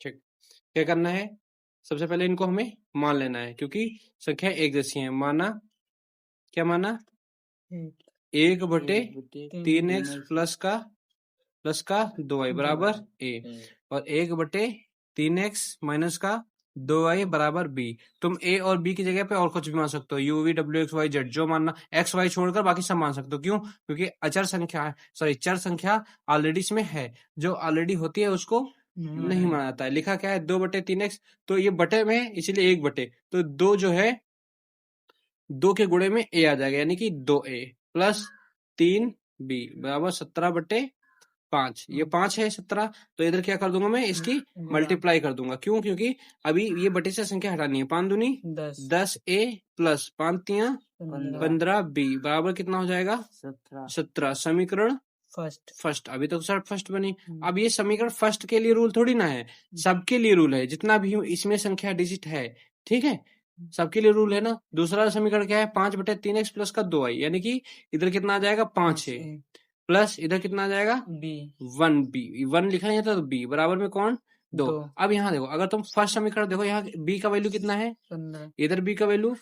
ठीक, क्या करना है? सबसे पहले इनको हमें मान लेना है, क्योंकि संख्या एक जैसी है। माना, क्या माना? 1/3x प्लस का 2y बराबर a, और 1/3x माइनस का 2y बराबर b। तुम a और b की जगह पे और कुछ भी मान सकते हो, u v w x y z, जो मानना। x y छोड़कर बाकी सब मान सकते हो। क्यों? क्योंकि अचर संख्या है, सॉरी चर संख्या ऑलरेडी इसमें है। जो ऑलरेडी होती है उसको नहीं माना जाता है। लिखा क्या है? 2/3x, तो ये बटे में इसीलिए 1/, तो 2 जो है 2 के गुणे में a आ जाएगा, यानी कि 2a प्लस 3b बराबर 17/5। ये 5 है 17, तो इधर क्या कर दूंगा मैं? इसकी मल्टीप्लाई कर दूंगा। क्यों? क्योंकि अभी ये बटे से संख्या हटानी है। 5 दूनी 10a प्लस 5 तिया 15b बराबर कितना हो जाएगा? 17। समीकरण फर्स्ट, अभी तो सर फर्स्ट बनी। अब ये समीकरण फर्स्ट के लिए रूल थोड़ी ना है, सबके लिए रूल है। जितना भी इसमें संख्या डिजिट है, ठीक है, सबके लिए रूल है ना। दूसरा समीकरण क्या है? 5/3x प्लस का 2y, यानी कि इधर कितना आ जाएगा? 5a प्लस इधर कितना आ जाएगा? 1b। 1 लिखा नहीं था तो b बराबर में कौन? 2। अब यहाँ देखो, अगर तुम फर्स्ट समीकरण देखो, यहाँ b का वैल्यू कितना है? इधर b का वैल्यू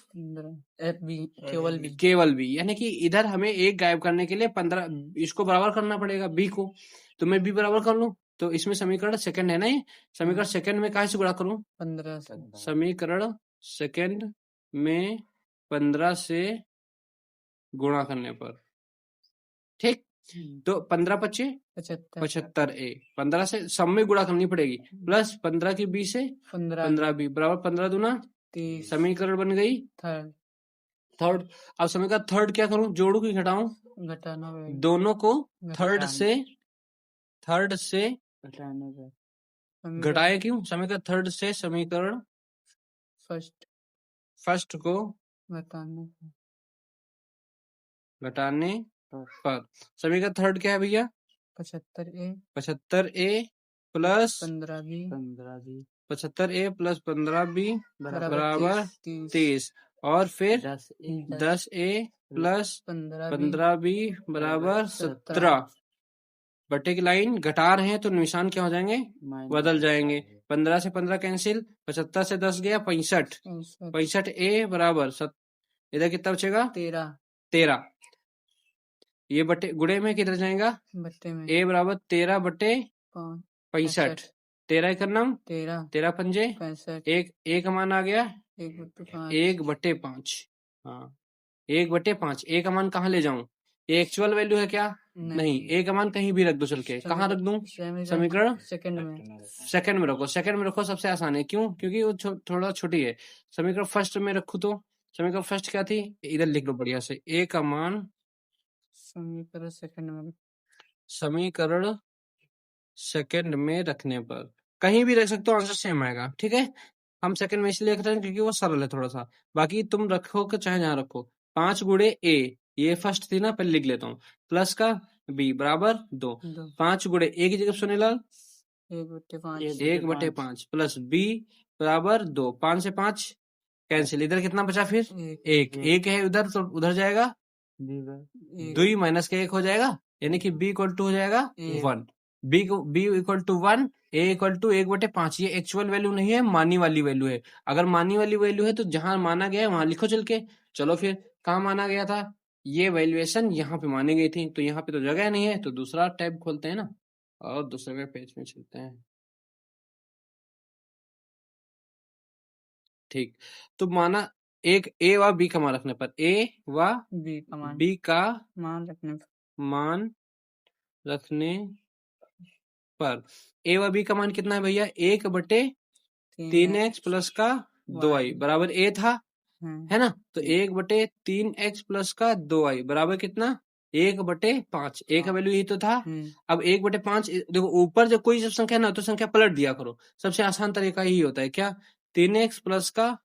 केवल b, यानी कि इधर हमें एक गायब करने के लिए 15 इसको बराबर करना पड़ेगा b को। तो मैं b बराबर कर लूं, तो इसमें समीकरण सेकंड है ना। ये समीकरण सेकंड में काहे से गुणा करूं? 15। समीकरण सेकंड में 15 से गुणा करने पर, ठीक। तो 15×5 75a, 15 से सब में गुणा करनी पड़ेगी, प्लस 15 की b से 15b बराबर 15 दूना 30। समीकरण बन गई थर्ड। अब समीकरण थर्ड क्या करूं? जोड़ू कि घटाऊं? घटाना। दोनों को थर्ड से घटाए। क्यों? समीकरण थर्ड से समीकरण फर्स्ट को घटाने पर समीकरण थर्ड क्या है भैया? 75a plus 75a plus 15b बराबर 30, और फिर 10a प्लस 15b बराबर 17। बटे की लाइन घटा रहे हैं तो निशान क्या हो जाएंगे? बदल जाएंगे। 15 से 15 कैंसिल, 75 से 10 गया 65, 65a बराबर इधर कितना बचेगा? 13। ये बटे गुणे में किधर जाएगा? बटे में। a बराबर 13/65। 13 का नाम 13 पंजे 1, एक मान आ गया 1/5। हाँ 1/5। a का मान कहाँ ले जाऊं? ये एक्चुअल वैल्यू है क्या? नहीं। a का मान कहीं भी रख दो, चल के कहाँ रख दूं? समीकरण सेकंड में रखो। सेकंड में रखो, सबसे आसान है। क्यों? क्योंकि वो थोड़ा छोटी है। समीकरण फर्स्ट में रखू तो समीकरण फर्स्ट क्या थी? इधर लिख लो बढ़िया से। a का मान समीकरण सेकंड में रखने पर कहीं भी रख सकते हो, आंसर सेम आएगा। ठीक है, हम सेकंड में इसलिए रख रहे हैं क्योंकि वो सरल है थोड़ा सा। बाकी तुम रखो कि चाहे जहाँ रखो। 5 गुणे a, ये फर्स्ट थी ना, पहले लिख लेता हूँ, प्लस का b बराबर 2। 5 गुणे a की जगह सुनीलाल 1/5 प्लस b बराबर 2। 5 से 5 कैंसिल, इधर कितना बचा फिर? 1 है उधर, तो उधर जाएगा 2 माइनस का 1 हो जाएगा, यानी कि b इक्वल टू हो जाएगा 1। b equal to 1, a equal to 1/5। ये एक्चुअल वैल्यू नहीं है, मानी वाली वैल्यू है। अगर मानी वाली वैल्यू है तो जहां माना गया है वहां लिखो चल के। चलो फिर, कहाँ माना गया था? ये वैल्यूएशन यहाँ पे मानी गई थी, तो यहाँ पे तो जगह नहीं है, तो दूसरा टैब खोलते हैं ना और दूसरे पेज में चलते हैं। ठीक, तो माना एक a व b का मान रखने पर, a व b का मान रखने पर a व b का मान कितना है भैया? 1/3x प्लस का 2y बराबर a था, है ना। तो 1/3x प्लस का 2y बराबर कितना? 1/5। a का वैल्यू यही तो था। अब 1/5 देखो, ऊपर जब कोई जब संख्या ना तो संख्या पलट दिया करो। सबसे आसान तरीका यही होता है। क्या? 3x प्लस का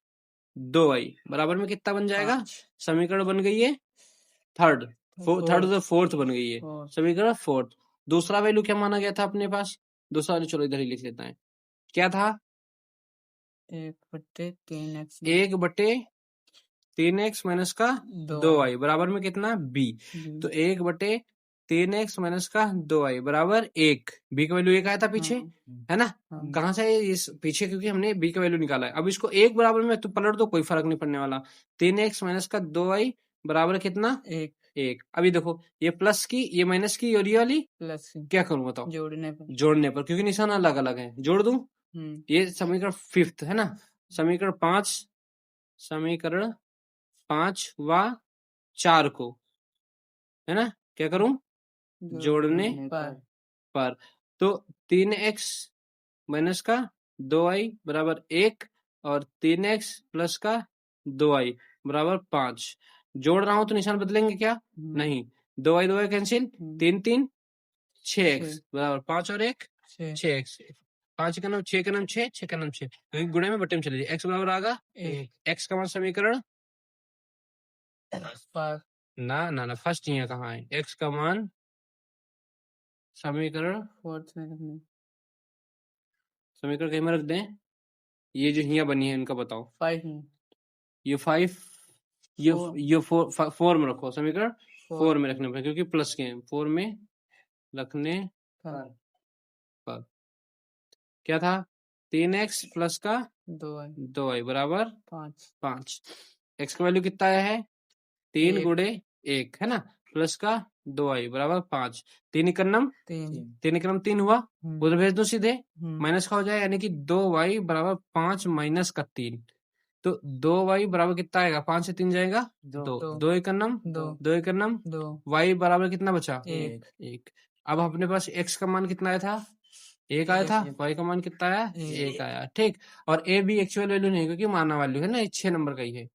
2y बराबर में कितना बन जाएगा? समीकरण बन गई है थर्ड। थर्ड तो फोर्थ बन गई है, समीकरण फोर्थ। दूसरा वैल्यू क्या माना गया था अपने पास? दूसरा वैल्यू चलो इधर ही लिख लेता है। क्या था? 1/3x माइनस का 2y बराबर में कितना? b। तो 1/3 3x माइनस का 2y बराबर 1। b का वैल्यू 1 आया था पीछे, है ना। कहाँ से इस पीछे, क्योंकि हमने b का वैल्यू निकाला है। अब इसको 1 बराबर में तो पलट दो, कोई फर्क नहीं पड़ने वाला। 3x माइनस का 2y बराबर कितना, 1। अभी देखो ये प्लस की, ये माइनस की, और ये वाली प्लस की, क्या करूं बताओ, जोड़ने पर, क्योंकि निशान अलग अलग है, जोड़ दूं। ये समीकरण 5 है ना। समीकरण 5 व 4 को, है ना, क्या करूं, जोड़ने पर। तो 3x माइनस का 2y बराबर 1 और 3x प्लस का 2y बराबर 5। जोड़ रहा हूं तो निशान बदलेंगे क्या, नहीं। 2y कैंसिल, 3 3 6x बराबर 5 और 1 6x। 5 का नाम 6 का नाम 6 6 का नाम 6, क्योंकि गुणे में बटे में चले जाए। x बराबर आगा 1। x का मान समीकरण ना ना ना फर्स्ट यहाँ कहाँ है, x का मान समीकरण कहीं में रख दें। ये जो यहाँ बनी है इनका बताओ। 5 में, ये 5, ये 4 में रखो, समीकरण 4 में रखने पर, क्योंकि प्लस के हैं। 4 में रखने पर क्या था, 3x प्लस का 2y बराबर 5। x का वैल्यू कितना आया है, 3 गुणे 1, है ना, प्लस का 2y बराबर 5। 3 एकम 3 हुआ, उधर भेज दो सीधे, माइनस का हो जाए, यानी कि 2y बराबर 5 माइनस का 3। तो 2y बराबर कितना आएगा, 5 से 3 जाएगा 2 एकम 2 एकम 2, y बराबर कितना बचा, 1। अब अपने पास x का मान कितना आया था, 1 आया था, y का मान कितना आया, 1 आया, ठीक। और a भी एक्चुअल वैल्यू नहीं, क्योंकि माना वैल्यू है ना, 6 नंबर का ही है।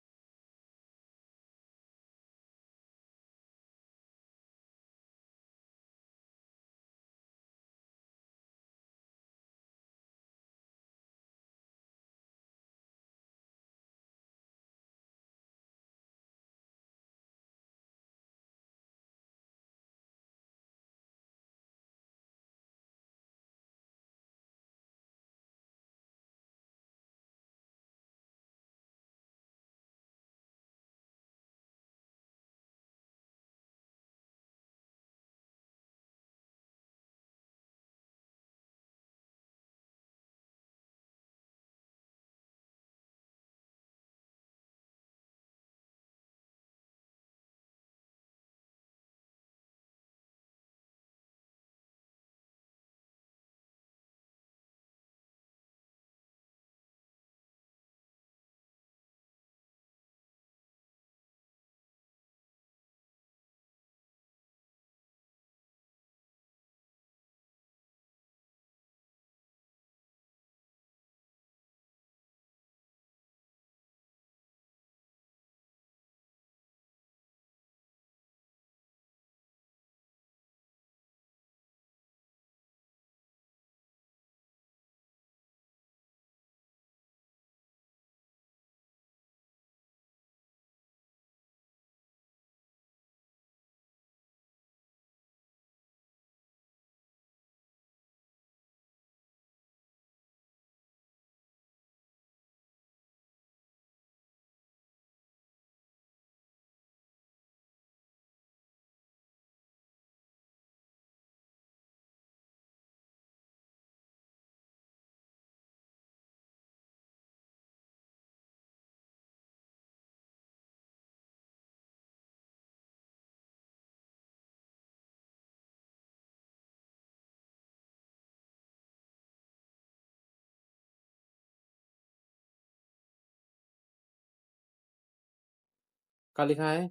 क्या लिखा है,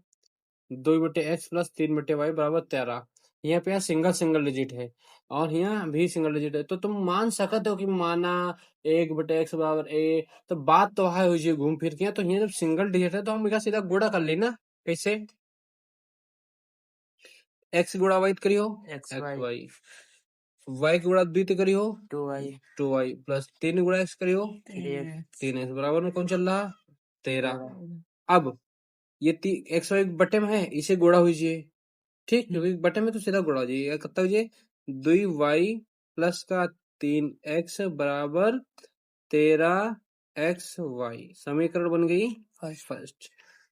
2/x प्लस 3/y बराबर 13। यहाँ पे सिंगल सिंगल डिजिट है, और यहाँ भी सिंगल डिजिट है, तो तुम मान सकते हो कि माना 1/x बराबर a, तो बात तो है हुई घूम फिर के। तो यहाँ जब सिंगल डिजिट है तो हम इसका सीधा गुणा कर लेना। कैसे, x गुणा y करियो x y, y गुणा द्वित करियो 2y प्लस 3 गुणा x करियो 3x बराबर में कौन चल रहा, 13। अब ये एक्स वाई बटे में है, इसे गुणा हुईजिए, ठीक, क्योंकि बटे में तो सीधा गुणा हो जाइए। कितना हुई, 2y प्लस का 3x बराबर 13xy, समीकरण बन गई फर्स्ट।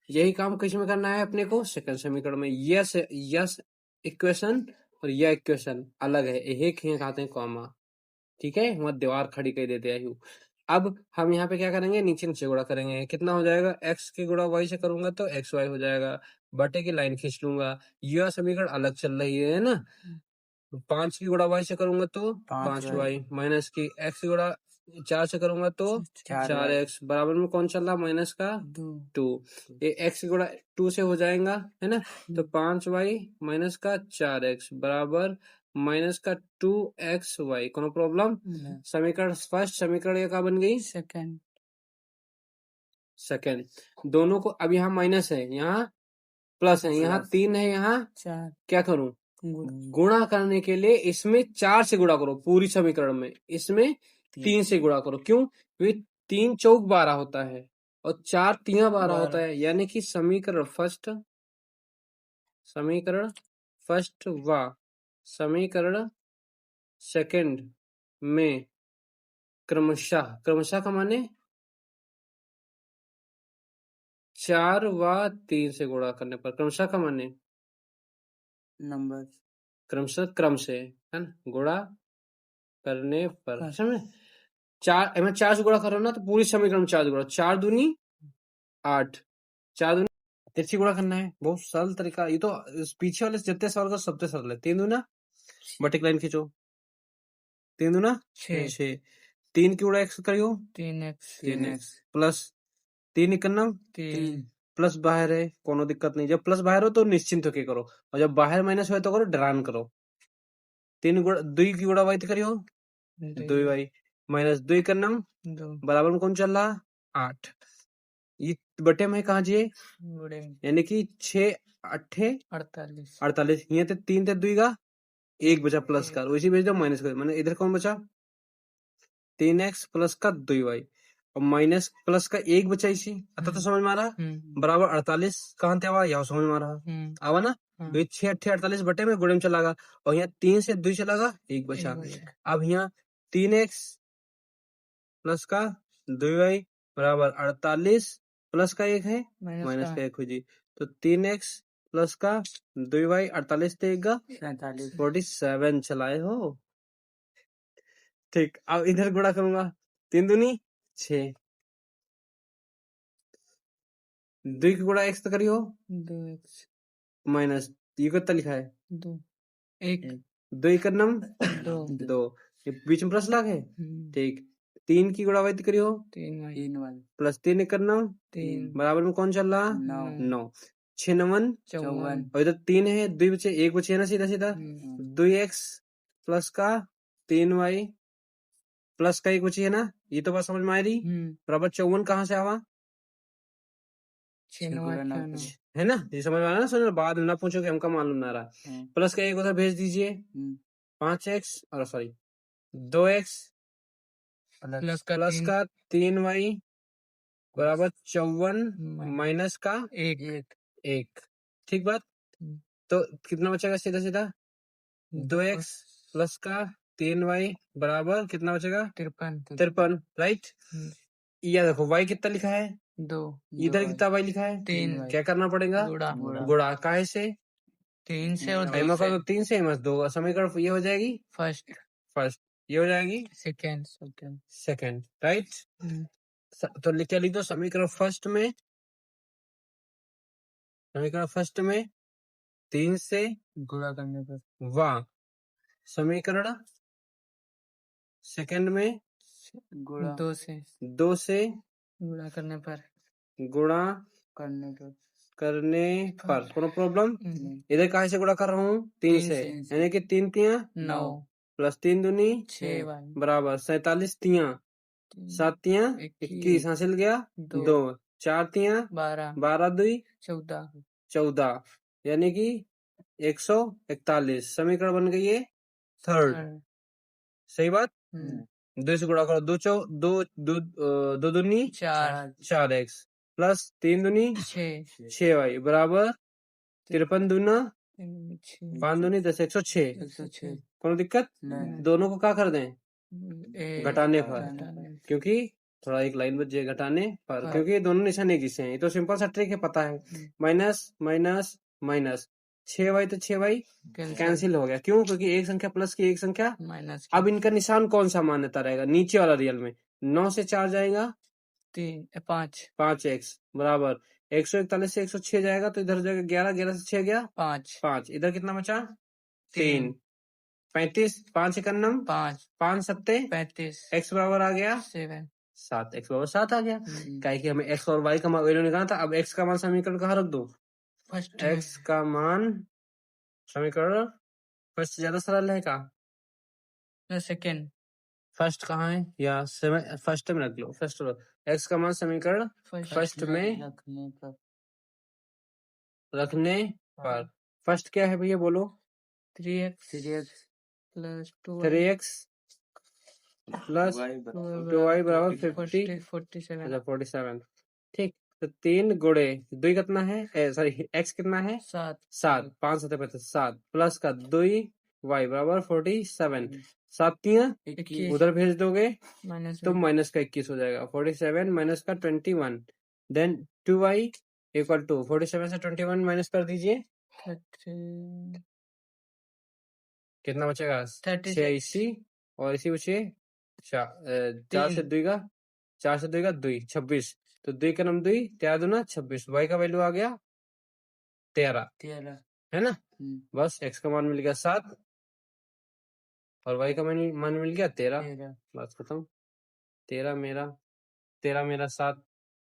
यही काम किस में करना है अपने को, सेकंड समीकरण में। यस यस इक्वेशन और यह इक्वेशन अलग है, एक ही खाते हैं कॉमा, ठीक है, वहां दीवार खड़ी कर देते हैं। अब हम यहाँ पे क्या करेंगे, नीचे नीचे गुणा करेंगे, कितना हो जाएगा, x के गुणा y से करूंगा तो xy हो जाएगा, बटे की लाइन खींच लूंगा, यह समीकरण अलग चल रही है ना। 5 की गुणा y से करूंगा तो 5y, माइनस की x की गुणा 4 से करूंगा तो 4x, बराबर में कौन चल रहा, माइनस का 2, ये x की गुणा 2 से हो जाएगा, है ना, तो 5y माइनस का 4x बराबर माइनस का 2xy, कोनो प्रॉब्लम। समीकरण फर्स्ट, समीकरण ये क्या बन गई, सेकंड। दोनों को अब यहाँ माइनस है, यहाँ प्लस है, यहाँ 3 है, यहाँ 4, क्या करूं, गुणा करने के लिए इसमें 4 से गुणा करो, पूरी समीकरण में इसमें 3 से गुणा करो, क्यों, क्योंकि 3 चौक 12 होता है और 4 3 12 होता है, यानी कि समीकरण फर्स्ट व समीकरण सेकंड में क्रमशः का माने 4 व 3 से गुणा करने पर, क्रमशः का माने नंबर, क्रमशः क्रम से, है ना, गुणा करने पर, समझे, 4 मैं 4 से गुणा कर रहा हूँ ना, तो पूरी समीकरण में 4 से गुणा, 4 दूनी 8, 4 दूनी 3 गुणा करना है, बहुत सरल तरीका, ये तो पीछे वाले जितने सवाल का सबसे सरल है। 3 दूना बटे लाइन खींचो, 3 दूना 6, 3 की गुणा x करियो 3x प्लस 3 इक्यावन 3 प्लस बाहर है, कोनो दिक्कत नहीं, जब प्लस बाहर हो तो निश्चिंत होके करो, और जब बाहर माइनस हो तो करो डरान करो। 3 गुणा 2 की गुणा y करियो 2y माइनस 2 इक्यावन बराबर में कौन चल रहा 8, ये बटे में कहा जी, यानी कि 6 8 48, ये थे 3 थे 2 का 1 बचा प्लस का, वैसे भेज दो माइनस कर, मैंने इधर कौन बचा 3x प्लस का 2y और माइनस प्लस का 1 बचा, इसी अतः तो समझ में आ रहा, बराबर 48 कहाँ थे आवा, यहाँ समझ में आ रहा आवा ना, तो 6 8 48 बटे में गुणे में चला गया, और यहाँ 3 से 2 चला गया 1 बचा। अब यहाँ 3x प्लस का 2y बराबर 48 प्लस का 1 है माइनस का 1 हो जी, तो 3x प्लस का 2y 48 देगा 47 चलाए हो, ठीक। अब इधर गुणा करूंगा, 3 दूनी 6, 2 की गुणा x तो करियो 2x माइनस ये कितना लिखा है 2, 1 2 इक्यावन 2, ये बीच में प्लस लाग है, ठीक। 3 की गुणा y तो करियो 3y प्लस 3 इक्यावन 3 बराबर में कौन चल रहा 9, 6 9 54, और इधर 3 है 2 बचे 1 बचे है ना, सीधा सीधा 2x प्लस का 3y प्लस का 1 बची है ना, ये तो बात समझ में आ रही, बराबर 54 कहाँ से आवा, है ना, ये समझ में आ रहा ना, समझ बाद में ना पूछो कि हमका मालूम ना रहा, प्लस का 1 उधर भेज दीजिए 5x और सॉरी 2x प्लस का 3y बराबर 54 माइनस का 1, ठीक बात, तो कितना बचेगा, सीधा सीधा 2x प्लस का 3y बराबर कितना बचेगा 53, राइट। या देखो y कितना लिखा है 2, इधर कितना y लिखा है 3, क्या करना पड़ेगा गुणा, काहे से 3 से और 2 से, 3 से 2, समीकरण ये हो जाएगी फर्स्ट ये हो जाएगी सेकंड, राइट। तो क्या लिख दो, समीकरण फर्स्ट में 3 से गुणा करने पर वाह, समीकरण सेकंड में 2 से गुणा करने पर कोनो प्रॉब्लम। इधर कहाँ से गुणा कर रहा हूँ 3 से, यानी कि 3 तिया 9 प्लस 3 दूनी 6 बराबर 47 तिया 7 तिया 21 हासिल गया 2 4 तिया 12 2 14, यानी कि 141 समीकरण बन गई है थर्ड, सही बात। 2 से गुणा करो 2 दूनी 4x प्लस 3 दूनी 6y बराबर 53 दूना 5 दूनी 10 106, कोनो दिक्कत, दोनों को क्या कर दें घटाने पर, क्योंकि थोड़ा एक लाइन बच जाए घटाने पर, क्योंकि दोनों निशान एक ही से हैं, ये तो सिंपल सा ट्रिक है, पता है, माइनस माइनस माइनस 6y तो 6y कैंसिल हो गया। क्यों? क्योंकि एक संख्या प्लस की, एक संख्या माइनस। अब इनका निशान कौन सा मान्यता रहेगा? नीचे वाला रियल में 9 से 4 जाएगा 5 5x बराबर 141 से 106 जाएगा तो इधर हो जाएगा 11, 11 से 6 गया 5, इधर कितना बचा? 3, 35, 5 एकन्नम 5 सत्ते 35, x बराबर आ गया 7, x बराबर 7 आ गया। काहे कि हमें x और y का वैल्यू निकालना था। अब x का मान समीकरण कहाँ रख दो? x का मान समीकरण फर्स्ट ज्यादा सरल है का? सेकेंड फर्स्ट कहाँ है? या फर्स्ट में रख लो। फर्स्ट x का मान समीकरण फर्स्ट में रखने पर फर्स्ट क्या है भैया बोलो? 3x प्लस 2y बराबर 47। ठीक, तो 3 गुणे 2 कितना है? सॉरी x कितना है? 7, 5 7 7 प्लस का 2y बराबर 47, 7 3 उधर भेज दोगे तो माइनस का 21 हो जाएगा। 47 माइनस का 21, देन 2y इक्वल टू 47 से 21 माइनस कर दीजिए, कितना बचेगा? 6 इसी और इसी बचे 4 से 2 का 2 26, तो 2 का नाम 2 13 दूना 26, y का वैल्यू आ गया 13 है ना। बस x का मान मिल गया 7 और y का मान मिल गया 13, बस खत्म। 13 मेरा 7